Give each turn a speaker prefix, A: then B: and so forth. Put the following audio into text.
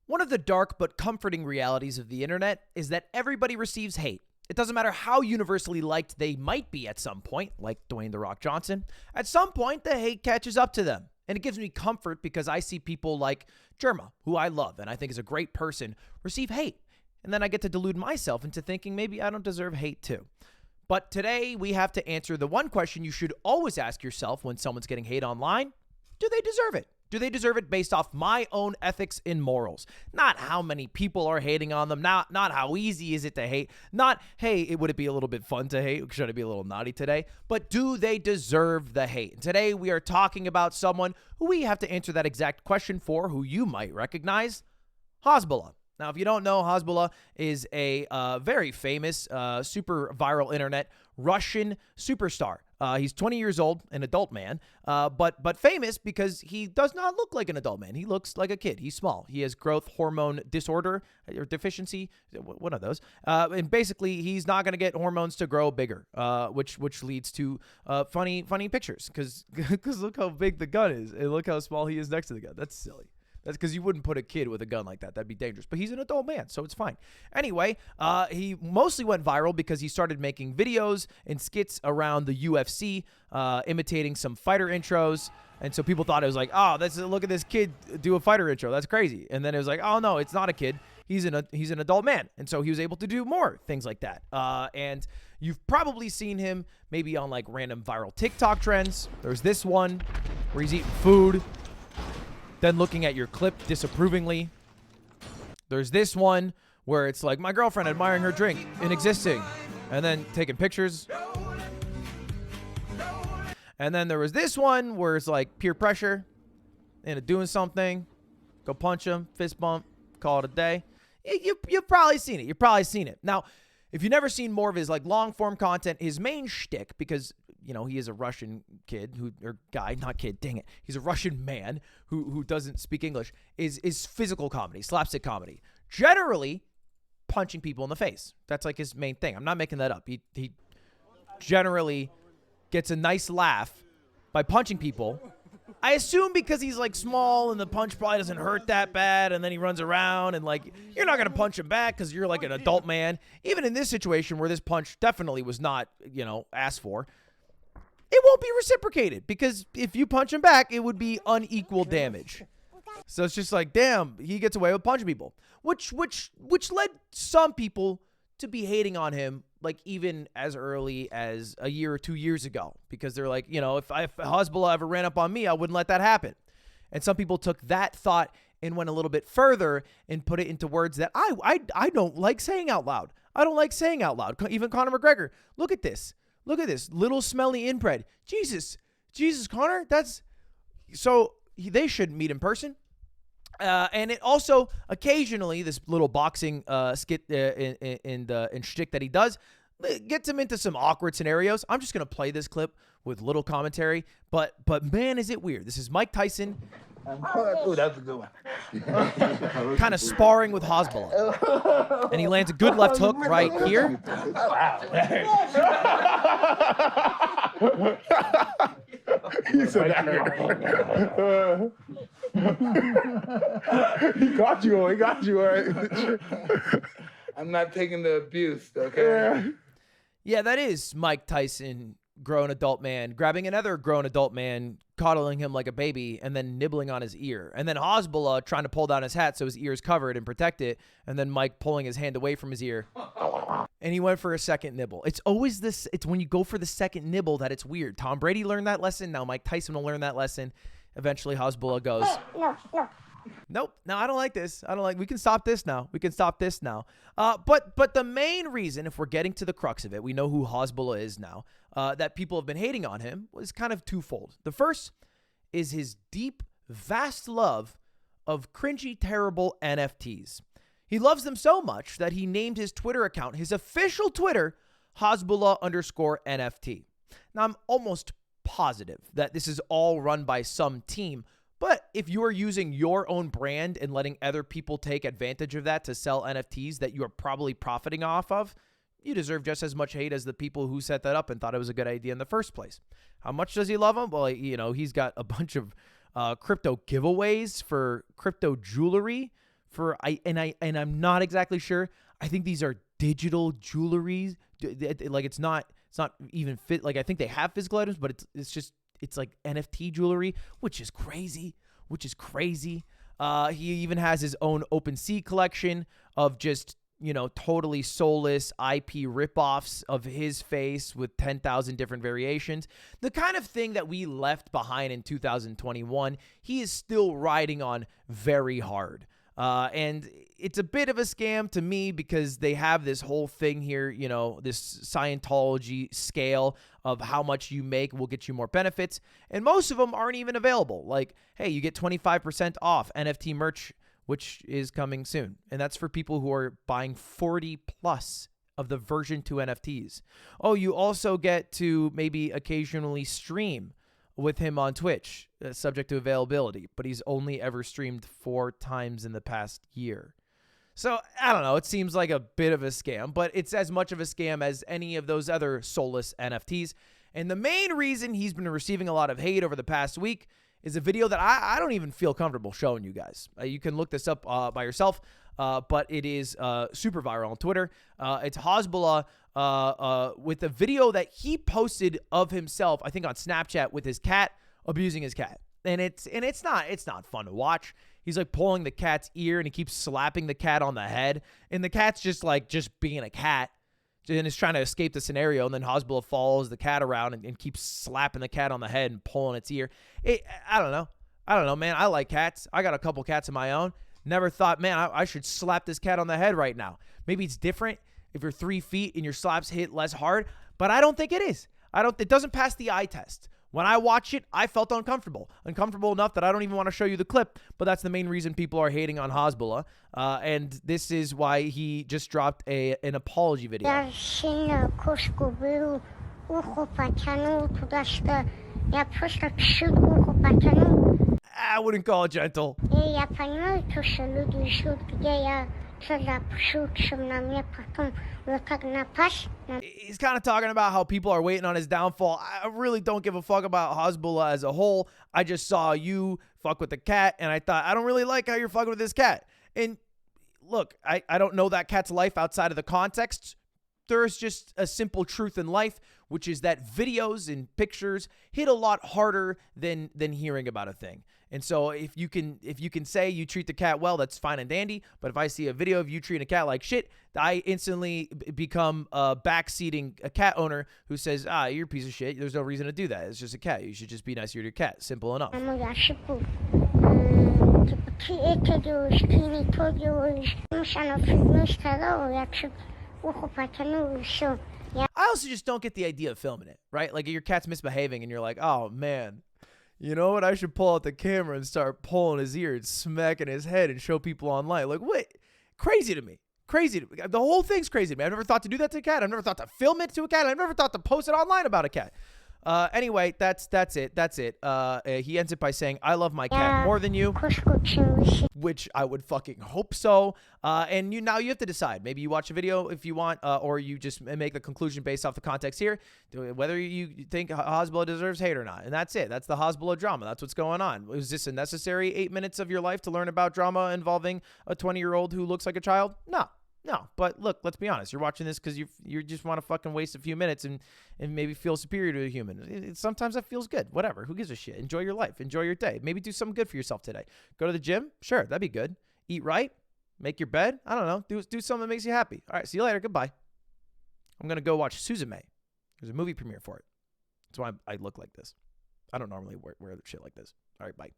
A: One of the dark but comforting realities of the internet is that everybody receives hate. It doesn't matter how universally liked they might be at some point, like Dwayne "The Rock" Johnson. At some point, the hate catches up to them. And it gives me comfort because I see people like Jerma, who I love and I think is a great person, receive hate. And then I get to delude myself into thinking maybe I don't deserve hate too. But today we have to answer the one question you should always ask yourself when someone's getting hate online. Do they deserve it? Do they deserve it based off my own ethics and morals? Not how many people are hating on them. Not how easy is it to hate. Not, hey, would it be a little bit fun to hate? Should I be a little naughty today? But do they deserve the hate? And today we are talking about someone who we have to answer that exact question for, who you might recognize, Hasbulla. Now, if you don't know, Hasbulla is a very famous, super viral internet Russian superstar. He's 20 years old, an adult man, but famous because he does not look like an adult man. He looks like a kid. He's small. He has growth hormone disorder or deficiency, one of those. And basically, he's not going to get hormones to grow bigger, which leads to funny pictures because look how big the gun is and look how small he is next to the gun. That's silly. That's because you wouldn't put a kid with a gun like that. That'd be dangerous. But he's an adult man, so it's fine. Anyway, he mostly went viral because he started making videos and skits around the UFC, imitating some fighter intros. And so people thought it was like, oh, look at this kid do a fighter intro. That's crazy. And then it was like, oh, no, it's not a kid. He's an adult man. And so he was able to do more things like that. And you've probably seen him maybe on like random viral TikTok trends. There's this one where he's eating food, then looking at your clip disapprovingly. There's this one where it's like my girlfriend admiring her drink and existing, and then taking pictures. And then there was this one where it's like peer pressure into doing something. Go punch him, fist bump, call it a day. You've probably seen it. You've probably seen it. Now, if you've never seen more of his like long form content, his main shtick, because he is a Russian kid he's a Russian man who doesn't speak English, is physical comedy, slapstick comedy. Generally, punching people in the face. That's like his main thing. I'm not making that up. He generally gets a nice laugh by punching people. I assume because he's like small and the punch probably doesn't hurt that bad, and then he runs around and like you're not going to punch him back because you're like an adult man. Even in this situation where this punch definitely was not, asked for, it won't be reciprocated because if you punch him back, it would be unequal damage. So it's just like, damn, he gets away with punching people, which led some people to be hating on him, like even as early as a year or 2 years ago, because they're like, if Hasbulla ever ran up on me, I wouldn't let that happen. And some people took that thought and went a little bit further and put it into words that I don't like saying out loud. I don't like saying out loud. Even Conor McGregor, look at this. Look at this little smelly inbred. Jesus, Conor. They should meet in person. And it also occasionally this little boxing skit and shtick that he does gets him into some awkward scenarios. I'm just gonna play this clip with little commentary, but man, is it weird? This is Mike Tyson.
B: Oh, that's a good one.
A: Kind of sparring with Hasbulla. And he lands a good left hook right here.
B: Wow. He's a dagger. He got you. All right. I'm not taking the abuse, okay?
A: Yeah, that is Mike Tyson, grown adult man, grabbing another grown adult man, coddling him like a baby, and then nibbling on his ear. And then Hasbulla trying to pull down his hat so his ear is covered and protect it, and then Mike pulling his hand away from his ear. And he went for a second nibble. It's always this. It's when you go for the second nibble that it's weird. Tom Brady learned that lesson. Now Mike Tyson will learn that lesson. Eventually, Hasbulla goes, Nope. No, I don't like this. We can stop this now. But the main reason, if we're getting to the crux of it, we know who Hasbulla is now, that people have been hating on him, was kind of twofold. The first is his deep, vast love of cringy, terrible NFTs. He loves them so much that he named his Twitter account, his official Twitter, Hasbulla_NFT. Now, I'm almost positive that this is all run by some team, but if you are using your own brand and letting other people take advantage of that to sell NFTs that you are probably profiting off of, you deserve just as much hate as the people who set that up and thought it was a good idea in the first place. How much does he love them? Well, he's got a bunch of crypto giveaways for crypto jewelry I'm not exactly sure. I think these are digital jewelries. Like it's not even fit. Like I think they have physical items, but it's like NFT jewelry, which is crazy. He even has his own OpenSea collection of just, totally soulless IP ripoffs of his face with 10,000 different variations. The kind of thing that we left behind in 2021, he is still riding on very hard. And it's a bit of a scam to me because they have this whole thing here, this Scientology scale of how much you make will get you more benefits. And most of them aren't even available. Like, hey, you get 25% off NFT merch, which is coming soon. And that's for people who are buying 40 plus of the version 2 NFTs. Oh, you also get to maybe occasionally stream with him on Twitch, subject to availability, but he's only ever streamed 4 times in the past year. So, I don't know, it seems like a bit of a scam, but it's as much of a scam as any of those other soulless NFTs. And the main reason he's been receiving a lot of hate over the past week is a video that I don't even feel comfortable showing you guys. You can look this up by yourself, but it is super viral on Twitter. It's Hasbulla with a video that he posted of himself, I think on Snapchat, with his cat, abusing his cat. And it's not fun to watch. He's like pulling the cat's ear and he keeps slapping the cat on the head. And the cat's just being a cat and is trying to escape the scenario. And then Hasbulla follows the cat around and keeps slapping the cat on the head and pulling its ear. I don't know, man. I like cats. I got a couple cats of my own. Never thought, man, I should slap this cat on the head right now. Maybe it's different if you're 3 feet and your slaps hit less hard, but I don't think it is. It doesn't pass the eye test. When I watch it, I felt uncomfortable enough that I don't even want to show you the clip, but that's the main reason people are hating on Hasbulla, and this is why he just dropped an apology video. I wouldn't call it gentle. He's kind of talking about how people are waiting on his downfall. I really don't give a fuck about Hasbulla as a whole. I just saw you fuck with the cat, and I thought, I don't really like how you're fucking with this cat. And look, I don't know that cat's life outside of the context. There's just a simple truth in life, which is that videos and pictures hit a lot harder than hearing about a thing. And so if you can say you treat the cat well, that's fine and dandy. But if I see a video of you treating a cat like shit, I instantly become backseating a cat owner who says, you're a piece of shit. There's no reason to do that. It's just a cat. You should just be nicer to your cat. Simple enough. I also just don't get the idea of filming it, right? Like your cat's misbehaving and you're like, oh man, you know what? I should pull out the camera and start pulling his ear and smacking his head and show people online. Like, what? Crazy to me. The whole thing's crazy to me. I've never thought to do that to a cat. I've never thought to film it to a cat. I've never thought to post it online about a cat. Anyway, that's it. He ends it by saying, I love my cat more than you, which I would fucking hope so. And now you have to decide. Maybe you watch a video if you want, or you just make the conclusion based off the context here, whether you think Hasbulla deserves hate or not. And that's it. That's the Hasbulla drama. That's what's going on. Was this a necessary 8 minutes of your life to learn about drama involving a 20-year-old who looks like a child? No, but look, let's be honest. You're watching this because you just want to fucking waste a few minutes and maybe feel superior to a human. Sometimes that feels good. Whatever. Who gives a shit? Enjoy your life. Enjoy your day. Maybe do something good for yourself today. Go to the gym. Sure, that'd be good. Eat right. Make your bed. I don't know. Do something that makes you happy. All right, see you later. Goodbye. I'm going to go watch Suzume. There's a movie premiere for it. That's why I look like this. I don't normally wear shit like this. All right, bye.